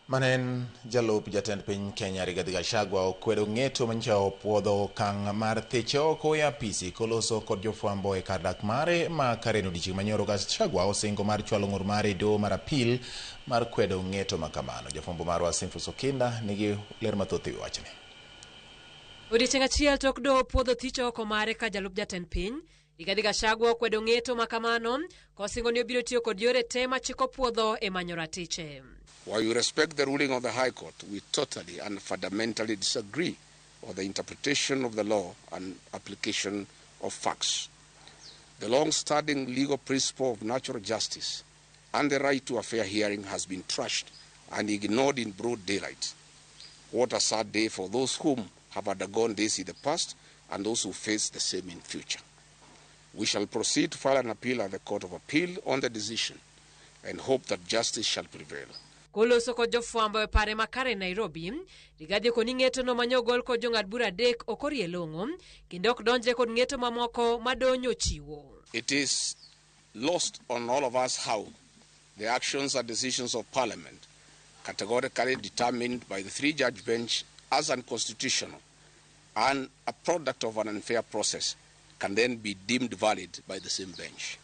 Manen jalup jatend piny Kenya Rigathi Gachagua okwedo ng'eto manyicho puodho okang' mar thiche oko e apisi koloso kod jofwambo e kar dak mare ma Karen odiochieng' manyoro. Gachagua osingo mar chwalo ng'ur mare e doho mar apil mar kwedo ng'eto makamano. Jafwambo marwa Simfus Okinda nigi ler mathoth ewi wachni. Odiochieng' achiel tok doho puodho thiche oko mare ka jalup jatend piny Rigathi Gachagua okwedo ng'eto makamano kosingo ni obiro tiyo kod yore te machiko puodho e manyo ratiche. While we respect the ruling of the High Court, we totally and fundamentally disagree with the interpretation of the law and application of facts. The long-standing legal principle of natural justice and the right to a fair hearing has been trashed and ignored in broad daylight. What a sad day for those whom have undergone this in the past and those who face the same in future. We shall proceed to file an appeal at the Court of Appeal on the decision and hope that justice shall prevail. Koloso kod jofwambo e pare makare Nairobi, Rigathi koni ng'eto no manyo gol kod jong'ad bura adek okorie long'o, kendo ok donje kod ng'eto mamoko madonyo chiwo. It is lost on all of us how the actions and decisions of Parliament, categorically determined by the three-judge bench as unconstitutional and a product of an unfair process, can then be deemed valid by the same bench.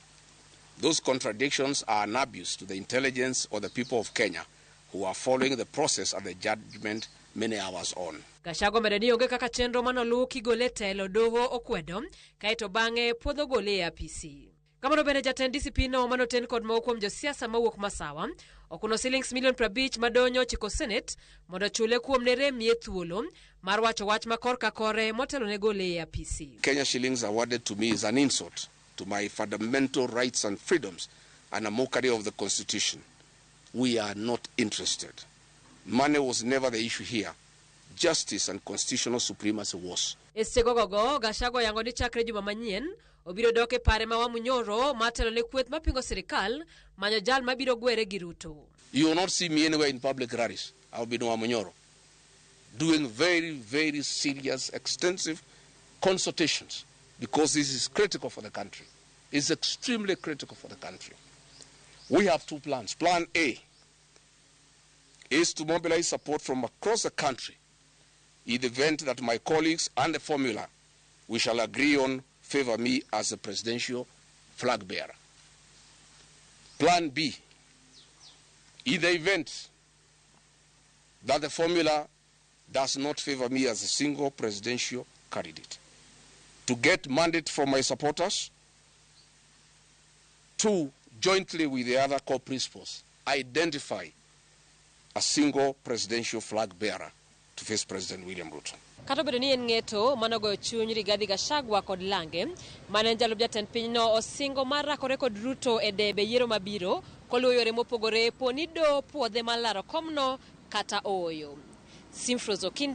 Those contradictions are an abuse to the intelligence of the people of Kenya who are following the process and the judgment many hours on. Gachagua medo ni onge kaka chenro manoluw kigole telo doho okwedo kaeto bang'e puodho gole e apisi. Kamano bende jatend DCP no manoten kod moko kuom josiasa mawuok Masawa okuno shillings milion 50 madonyo chiko Senate mondo chule kuom ne remie thuolo mar wacho wach makor ka kore motelo ne gole e apisi. Kenya shillings awarded to me is an insult to my fundamental rights and freedoms and a mockery of the Constitution. We are not interested. Money was never the issue here. Justice and constitutional supremacy was. Gogo, Gachagua yango ni chakre juma manyien obiro doke pare ma wamunyoro matelo ne kweth mapingo sirikal manyo jal mabiro gwere gi Ruto. You will not see me anywhere in public rallies. I will be in Wamunyoro doing very, very serious, extensive consultations because this is critical for the country. It's extremely critical for the country. We have two plans. Plan A is to mobilize support from across the country in the event that my colleagues and the formula we shall agree on favor me as the presidential flag bearer. Plan B, in the event that the formula does not favor me as a single presidential candidate, to get mandate from my supporters to, jointly with the other core principles, identify a single presidential flag bearer to face President William Ruto. Kato bedo ni en ng'eto manogoyo chuny Rigathi Gachagua kod Lange, mane jalup jatend pinyno osingo mar rakore kod Ruto e debe yiero mabiro koluwo yore mopogore poni do puodhe malaro komno kata oyo. Simfus Okinda.